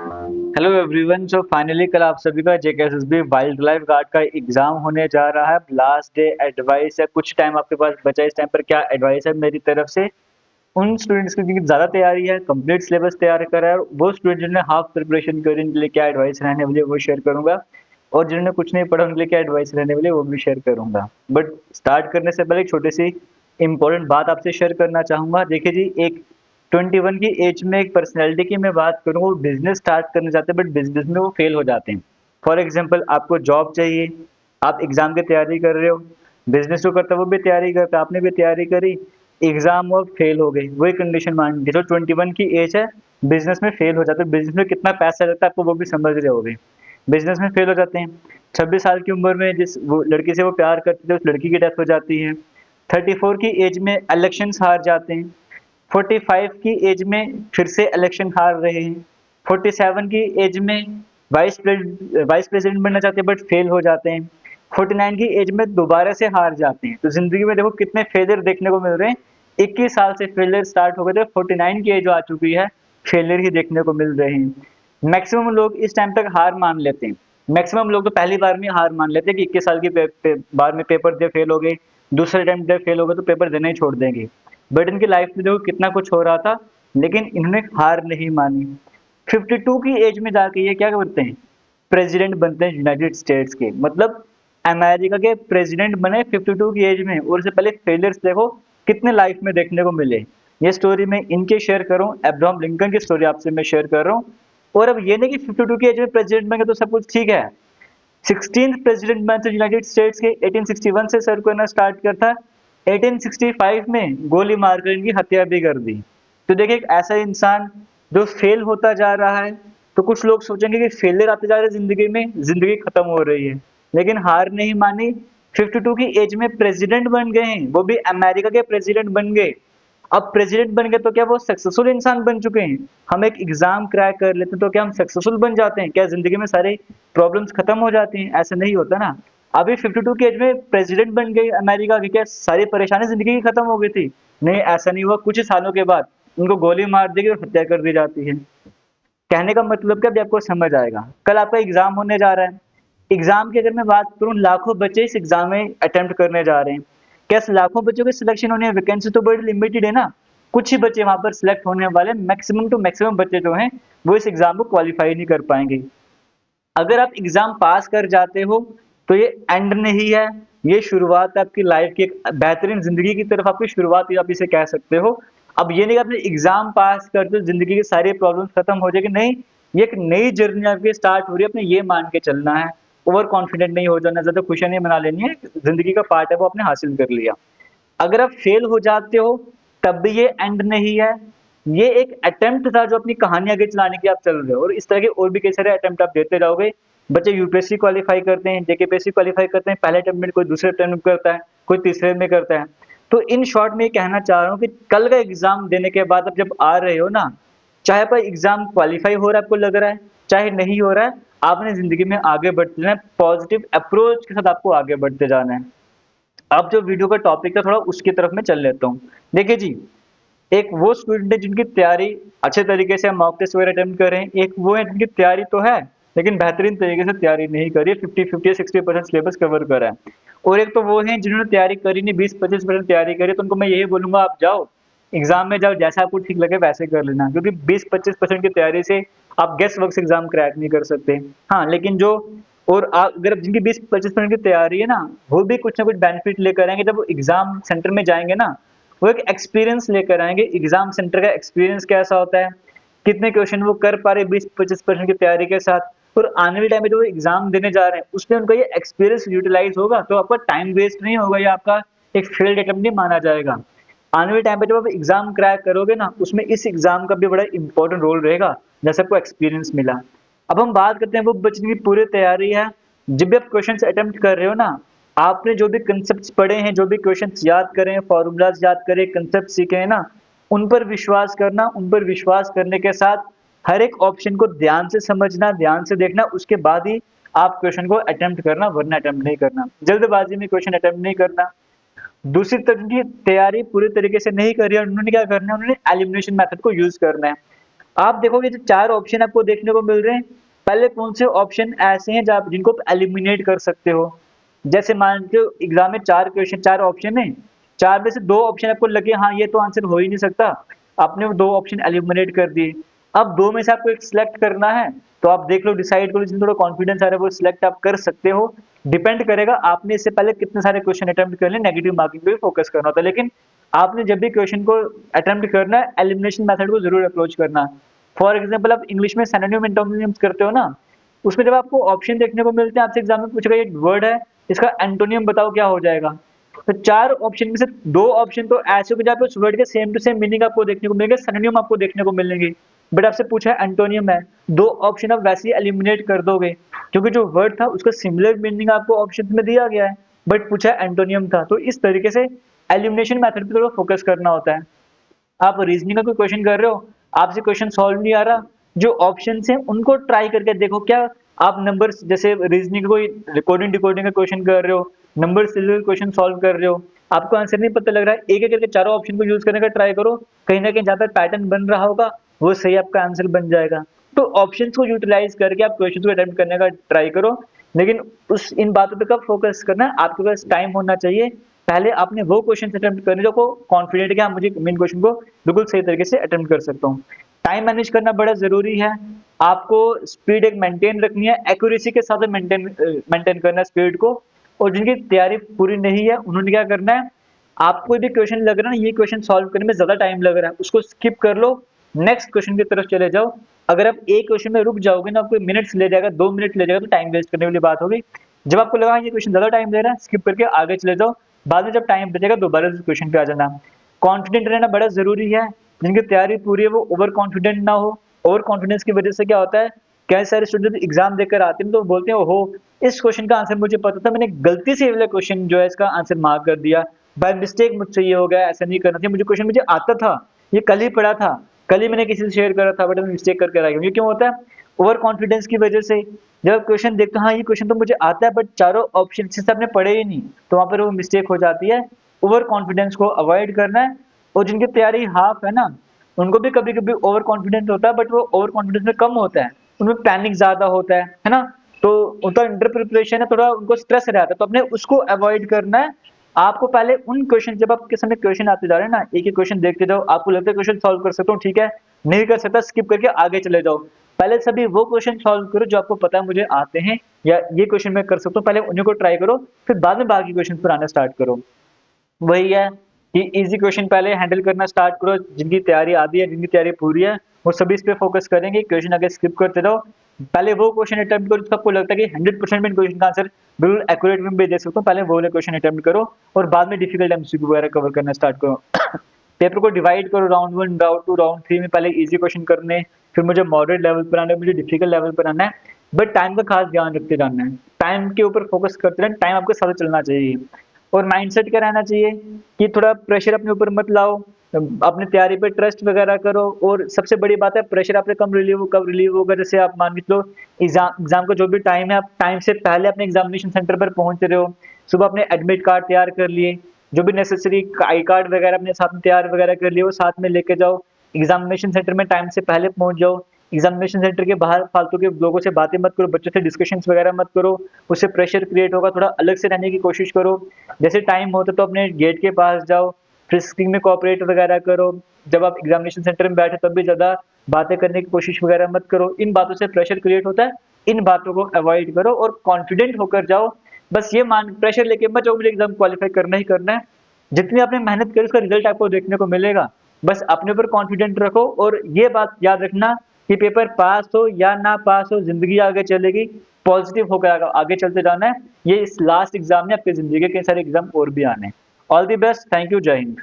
Hello everyone. So finally कल आप सभी का जेकेएसएसबी वाइल्ड लाइफ गार्ड का एग्जाम होने जा रहा है। लास्ट डे एडवाइस है, कुछ टाइम आपके पास बचा है। इस टाइम पर क्या एडवाइस है मेरी तरफ से उन स्टूडेंट्स की जिनकी ज़्यादा तैयारी है, कंप्लीट सिलेबस तैयार करा है, और वो स्टूडेंट जिन्होंने हाफ प्रिपरेशन करी उनके लिए क्या एडवाइस रहने वाली है वो शेयर करूंगा, और जिन्होंने कुछ नहीं पढ़ा उनके लिए क्या एडवाइस रहने वाली है वो भी शेयर करूंगा। बट स्टार्ट करने से पहले एक छोटी सी इंपॉर्टेंट बात आपसे शेयर करना चाहूंगा। देखिए जी, एक 21 की एज में एक पर्सनैलिटी की मैं बात करूँ, वो बिजनेस स्टार्ट करना चाहते हैं बट बिजनेस में वो फेल हो जाते हैं। फॉर एग्जाम्पल, आपको जॉब चाहिए, आप एग्जाम की तैयारी कर रहे हो, बिजनेस जो करता है वो भी तैयारी करता है, आपने भी तैयारी करी, एग्जाम और फेल हो गई। वही कंडीशन मान के जो 21 की एज है, बिजनेस में फेल हो जाते हैं। बिजनेस में कितना पैसा लगता है आपको वो भी समझ रहे होगे। बिजनेस में फेल हो जाते हैं। 26 साल की उम्र में जिस वो लड़की से वो प्यार करते थे उस लड़की की डेथ हो जाती है। 34 की एज में इलेक्शंस हार जाते हैं। 45 की एज में फिर से इलेक्शन हार रहे हैं। 47 की एज में वाइस प्रेसिडेंट बनना चाहते हैं बट फेल हो जाते हैं। 49 की एज में दोबारा से हार जाते हैं। तो जिंदगी में देखो कितने फेलियर देखने को मिल रहे हैं। 21 साल से फेलियर स्टार्ट हो गए थे, 49 की एज आ चुकी है, फेलियर ही देखने को मिल रहे हैं। मैक्सिमम लोग इस टाइम तक हार मान लेते हैं। मैक्सिमम लोग तो पहली बार में हार मान लेते हैं कि 21 साल की बार में पेपर दे फेल हो गए, दूसरे अटेम्प्ट दे फेल हो गए तो पेपर देना ही छोड़ देंगे। बट इनकी लाइफ में देखो कितना कुछ हो रहा था, लेकिन इन्होंने हार नहीं मानी। 52 की एज में जाके ये क्या करते हैं, प्रेसिडेंट बनते हैं यूनाइटेड स्टेट्स के। मतलब अमेरिका के प्रेसिडेंट बने 52 की एज में। और इससे पहले फेलियर्स देखो कितने लाइफ में देखने को मिले। ये स्टोरी मैं इनके शेयर कर रहा हूँ, अब्राहम लिंकन की स्टोरी आपसे मैं शेयर कर रहा हूँ। और अब ये नहीं कि 52 की एज में प्रेसिडेंट बन गए तो सब कुछ ठीक है। 16th प्रेसिडेंट बने थे यूनाइटेड स्टेट्स के, 1861 से सर्व करना स्टार्ट करता। 1865 में गोली मारकर इनकी हत्या भी कर दी। तो देखिए, एक ऐसा इंसान जो फेल होता जा रहा है, तो कुछ लोग सोचेंगे कि फेलियर आते जा रहे हैं जिंदगी में, जिंदगी खत्म हो रही है, लेकिन हार नहीं मानी। 52 की एज में प्रेसिडेंट बन गए हैं, वो भी अमेरिका के प्रेसिडेंट बन गए। अब प्रेसिडेंट बन गए तो क्या वो सक्सेसफुल इंसान बन चुके हैं? हम एक एग्जाम क्रैक कर लेते हैं तो क्या हम सक्सेसफुल बन जाते हैं? क्या जिंदगी में सारे प्रॉब्लम्स खत्म हो जाती हैं? ऐसा नहीं होता ना। अभी 52 की एज में प्रेसिडेंट बन गए अमेरिका के, क्या सारी परेशानी जिंदगी की खत्म हो गई थी? नहीं, ऐसा नहीं हुआ। कुछ ही सालों के बाद उनको गोली मार दी गई और हत्या कर दी जाती है। कहने का मतलब क्या, अभी आपको समझ आएगा। कल आपका एग्जाम होने जा रहा है। एग्जाम की अगर मैं बात करूं, लाखों बच्चे इस एग्जाम में अटेम्प्ट करने जा रहे हैं। क्या लाखों बच्चों के सिलेक्शन होने हैं? वैकेंसी तो बड़ी लिमिटेड है ना। कुछ ही बच्चे वहां पर सिलेक्ट होने वाले। मैक्सिमम टू मैक्सिमम बच्चे जो हैं वो इस एग्जाम को क्वालिफाई नहीं कर पाएंगे। अगर आप एग्जाम पास कर जाते हो तो ये एंड नहीं है, ये शुरुआत है आपकी लाइफ की, एक बेहतरीन जिंदगी की तरफ आपकी शुरुआत ही आप इसे कह सकते हो। अब ये नहीं कि आपने एग्जाम पास कर दो जिंदगी की सारी प्रॉब्लम्स खत्म हो जाएगी, नहीं। ये एक नई जर्नी आपकी स्टार्ट हो रही है, अपने ये मान के चलना है। ओवर कॉन्फिडेंट नहीं हो जाना, ज्यादा खुशियां नहीं मना लेनी है। जिंदगी का पार्ट है, वो आपने हासिल कर लिया। अगर आप फेल हो जाते हो तब भी ये एंड नहीं है। ये एक अटेम्प्ट था जो अपनी कहानी आगे चलाने की आप चल रहे हो, और इस तरह के और भी कई सारे अटेम्प्ट आप देते रहोगे। बच्चे यूपीएससी क्वालिफाई करते हैं, जेकेपीएससी क्वालिफाई करते हैं, पहले अटेम्प्ट में, कोई दूसरे अटेम्प्ट में करता है, कोई तीसरे में करता है। तो इन शॉर्ट में ये कहना चाह रहा हूँ कि कल का एग्जाम देने के बाद अब जब आ रहे हो ना, चाहे आपका एग्जाम क्वालिफाई हो रहा है, आपको लग रहा है, चाहे नहीं हो रहा है, आपने जिंदगी में आगे बढ़ते जाना है। पॉजिटिव अप्रोच के साथ आपको आगे बढ़ते जाना है। अब जो वीडियो का टॉपिक है, थोड़ा उसकी तरफ मैं चल लेता हूँ। देखिए जी, एक वो स्टूडेंट है जिनकी तैयारी अच्छे तरीके से मॉक टेस्ट वगैरह अटेम्प्ट कर रहे हैं। एक वो है जिनकी तैयारी तो है लेकिन बेहतरीन तरीके से तैयारी नहीं करी है, 50-50 या 60% सिलेबस कवर करा है। और एक तो वो है जिन्होंने तैयारी करी नहीं, 20-25% तैयारी करी। तो उनको मैं यही बोलूंगा, आप जाओ एग्जाम में जाओ, जैसा आपको ठीक लगे वैसे कर लेना, क्योंकि 20-25% की तैयारी से आप गेस वर्क से एग्जाम क्रैक नहीं कर सकते। हाँ, लेकिन जो और अगर जिनकी 20-25% की तैयारी है ना, वो भी कुछ ना कुछ बेनिफिट लेकर आएंगे। जब वो एग्जाम सेंटर में जाएंगे ना, वो एक एक्सपीरियंस लेकर आएंगे। एग्जाम सेंटर का एक्सपीरियंस कैसा होता है, कितने क्वेश्चन वो कर पा रहे 20-25% की तैयारी के साथ, और आने वाले टाइम में जो एग्जाम देने जा रहे हैं उसमें उनका ये एक्सपीरियंस यूटिलाइज होगा, तो आपका टाइम वेस्ट नहीं होगा, या आपका एक फेल्ड अटेम्प्ट नहीं माना जाएगा। आने वाले टाइम पे जब आप एग्जाम क्रैक करोगे ना, उसमें इस एग्जाम का भी बड़ा इंपॉर्टेंट रोल रहेगा, जैसे आपको एक्सपीरियंस मिला। अब हम बात करते हैं वो बच्चे की पूरी तैयारी है। जब भी आप क्वेश्चन अटेम्प्ट कर रहे हो ना, आपने जो भी कंसेप्ट पढ़े हैं, जो भी क्वेश्चन याद करें, फॉर्मूलाज याद करें, कंसेप्ट सीखे हैं ना, उन पर विश्वास करना। उन पर विश्वास करने के साथ हर एक ऑप्शन को ध्यान से समझना, ध्यान से देखना, उसके बाद ही आप क्वेश्चन को अटेम्प्ट करना, वरना अटेम्प्ट नहीं करना। जल्दबाजी में क्वेश्चन अटेम्प्ट नहीं करना। दूसरी तरफ की तैयारी पूरी तरीके से नहीं करी है, उन्होंने क्या करना है, उन्होंने एलिमिनेशन मेथड को यूज करना है। आप देखोगे जो 4 ऑप्शन आपको देखने को मिल रहे हैं, पहले कौन से ऑप्शन ऐसे हैं जहाँ जिनको आप एलिमिनेट कर सकते हो? जैसे मान के एग्ज़ाम में 4 क्वेश्चन 4 ऑप्शन हैं, 4 में से 2 ऑप्शन आपको लगे हाँ, ये तो आंसर हो ही नहीं सकता, आपने वो 2 ऑप्शन एलिमिनेट कर दिए। अब 2 में से आपको एक सिलेक्ट करना है, तो आप देख लो डिसाइड करो जिसमें थोड़ा कॉन्फिडेंस आ रहा है वो सिलेक्ट आप कर सकते हो। डिपेंड करेगा आपने इससे पहले कितने सारे क्वेश्चन अटेम्प्ट कर लिए, नेगेटिव मार्किंग पे भी फोकस करना होता है। लेकिन आपने जब भी क्वेश्चन को अटेम्प्ट करना है, एलिमिनेशन मेथड को ज़रूर अप्रोच करना। फॉर एग्जाम्पल आप इंग्लिश में सिनोनिम एंटोनिम्स करते हो ना, उसमें जब आपको ऑप्शन देखने को मिलते हैं, आपसे एग्जाम में पूछेगा ये वर्ड है, इसका एंटोनियम बताओ क्या हो जाएगा? तो 4 ऑप्शन में से 2 ऑप्शन तो ऐसे हो जहाँ पे उस वर्ड के सेम टू सेम मीनिंग आपको देखने को मिलेंगे, सिनोनिम आपको देखने को मिलेंगे। बट आपसे पूछा है एंटोनियम है, 2 ऑप्शन आप वैसे ही एलिमिनेट कर दोगे, क्योंकि जो वर्ड था उसका सिमिलर मीनिंग आपको ऑप्शन में दिया गया है, बट पूछा एंटोनियम था। तो इस तरीके से एलिमिनेशन मेथड पे थोड़ा फोकस करना होता है। आप रीजनिंग का कोई क्वेश्चन कर रहे हो, आपसे क्वेश्चन सॉल्व नहीं आ रहा, जो ऑप्शंस हैं उनको ट्राई करके देखो क्या आप नंबर्स जैसे रीजनिंग का कोई रिकॉर्डिंग डिकोडिंग का क्वेश्चन कर रहे हो, नंबर से रिलेटेड क्वेश्चन सॉल्व कर रहे हो, आपको आंसर नहीं पता लग रहा है, एक-एक करके चारों ऑप्शन को यूज करने का ट्राई करो, कहीं न कहीं जहाँ पर पैटर्न बन रहा होगा, वो सही आपका आंसर बन जाएगा। तो ऑप्शंस को यूटिलाइज़ करके आप क्वेश्चंस को अटेम्प्ट करने का ट्राई करो, लेकिन उस इन बातों पे कब फोकस करना है, आपके पास टाइम होना चाहिए। पहले आपने वो क्वेश्चन अटेम्प्ट करने जो को कॉन्फिडेंट है कि हाँ, मुझे मेन क्वेश्चन को बिल्कुल सही तरीके से अटेम्प्ट कर सकता हूँ। टाइम मैनेज करना बड़ा ज़रूरी है। आपको स्पीड एक मेंटेन रखनी है, एक्यूरेसी के साथ मेंटेन करना है स्पीड को। और जिनकी तैयारी पूरी नहीं है, उन्होंने क्या करना है, आपको कोई भी क्वेश्चन लग रहा है ना, ये क्वेश्चन सॉल्व करने में ज़्यादा टाइम लग रहा है, उसको स्किप कर लो, नेक्स्ट क्वेश्चन की तरफ चले जाओ। अगर आप एक क्वेश्चन में रुक जाओगे ना, आपको मिनट्स ले जाएगा, 2 मिनट ले जाएगा, तो टाइम वेस्ट करने वाली बात होगी। जब आपको लगा ये क्वेश्चन ज़्यादा टाइम ले रहा है, स्किप करके आगे चले जाओ। बाद में जब टाइम बचेगा दोबारा से क्वेश्चन पे आ जाना। कॉन्फिडेंट रहना बड़ा ज़रूरी है। जिनकी तैयारी पूरी है वो ओवर कॉन्फिडेंट ना हो। ओवर कॉन्फिडेंस की वजह से क्या होता है, कई सारे स्टूडेंट एग्जाम देकर आते हैं तो बोलते हैं ओहो, इस क्वेश्चन का आंसर मुझे पता था, मैंने गलती से ये वाला क्वेश्चन जो है इसका आंसर मार्क कर दिया, बाय मिस्टेक मुझसे ये हो गया, ऐसा नहीं करना चाहिए, मुझे क्वेश्चन मुझे आता था, ये कल ही पढ़ा था, कल ही मैंने किसी से शेयर करा था, बट मैं मिस्टेक करके रह गया। ये क्यों होता है? ओवर कॉन्फिडेंस की वजह से। जब क्वेश्चन देखते हो हाँ ये क्वेश्चन तो मुझे आता है, बट चारों ऑप्शन से आपने पढ़े ही नहीं, तो वहां पर वो मिस्टेक हो जाती है। ओवर कॉन्फिडेंस को अवॉइड करना है। और जिनकी तैयारी हाफ है ना, उनको भी कभी-कभी ओवर कॉन्फिडेंस होता है, बट वो ओवर कॉन्फिडेंस में कम होता है। उनमें पैनिक ज़्यादा होता है ना? तो उनका अंडर प्रिपरेशन है, थोड़ा उनको स्ट्रेस रहता है, तो अपने उसको अवॉइड करना है। आपको पहले उन क्वेश्चन जब आपके सामने क्वेश्चन आते जा रहे हैं ना, एक-एक क्वेश्चन देखते जाओ, आपको लगता है क्वेश्चन सॉल्व कर सकता हूँ, ठीक है, नहीं कर सकता स्किप करके आगे चले जाओ। पहले सभी वो क्वेश्चन सॉल्व करो जो आपको पता है मुझे आते हैं या ये क्वेश्चन मैं कर सकता हूँ, पहले उन्हीं को ट्राई करो, फिर बाद में बाकी क्वेश्चन पर आना स्टार्ट करो। वही है कि इजी क्वेश्चन पहले हैंडल करना स्टार्ट करो, जिनकी तैयारी आधी है, जिनकी तैयारी पूरी है, वो सभी इस पे फोकस करेंगे, क्वेश्चन आगे स्किप करते रहो। पहले वो क्वेश्चन अटेम्प्ट करो जिसका आपको लगता है कि 100% में क्वेश्चन का आंसर बिल्कुल एक्यूरेट में भी दे सकता हूँ, पहले वो वाले क्वेश्चन अटेम्प्ट करो और बाद में डिफिकल्ट एमसीक्यू वगैरह कवर करना स्टार्ट करो। पेपर को डिवाइड करो राउंड 1, राउंड 2, राउंड 3 में पहले ईजी क्वेश्चन करने, फिर मुझे मॉडरेट लेवल पर आना है, मुझे डिफिकल्ट लेवल पर आना है, बट टाइम का खास ध्यान रखते जाना है। टाइम के ऊपर फोकस करते रहना, टाइम आपके साथ चलना चाहिए। और माइंडसेट क्या रहना चाहिए कि थोड़ा प्रेशर अपने ऊपर मत लाओ, अपनी तैयारी पे ट्रस्ट वगैरह करो। और सबसे बड़ी बात है, प्रेशर आपने कब रिलीव होगा, जैसे आप मान के चलो एग्जाम का जो भी टाइम है, आप टाइम से पहले अपने एग्जामिनेशन सेंटर पर पहुंच रहे हो, सुबह अपने एडमिट कार्ड तैयार कर लिए, जो भी नेसेसरी आई कार्ड वगैरह अपने साथ में तैयार वगैरह कर लिए वो साथ में लेके जाओ। एग्जामिनेशन सेंटर में टाइम से पहले पहुंच जाओ। एग्जामिनेशन सेंटर के बाहर फालतू के लोगों से बातें मत करो, बच्चों से डिस्कशंस वगैरह मत करो, उससे प्रेशर क्रिएट होगा। थोड़ा अलग से रहने की कोशिश करो। जैसे टाइम होता तो अपने गेट के पास जाओ, फ्रिस्किंग में कोऑपरेट वगैरह करो। जब आप एग्जामिनेशन सेंटर में बैठे तब भी ज़्यादा बातें करने की कोशिश वगैरह मत करो। इन बातों से प्रेशर क्रिएट होता है, इन बातों को अवॉइड करो और कॉन्फिडेंट होकर जाओ। बस ये मान प्रेशर लेके मत जाओ मुझे एग्जाम क्वालिफाई करना ही करना है। जितनी आपने मेहनत करी उसका रिजल्ट आपको देखने को मिलेगा। बस अपने ऊपर कॉन्फिडेंट रखो और ये बात याद रखना कि पेपर पास हो या ना पास हो, ज़िंदगी आगे चलेगी। पॉजिटिव होकर आगे चलते जाना है। ये इस लास्ट एग्ज़ाम में आपकी ज़िंदगी के कई सारे एग्ज़ाम और भी आने हैं। All the best, thank you, जय हिंद।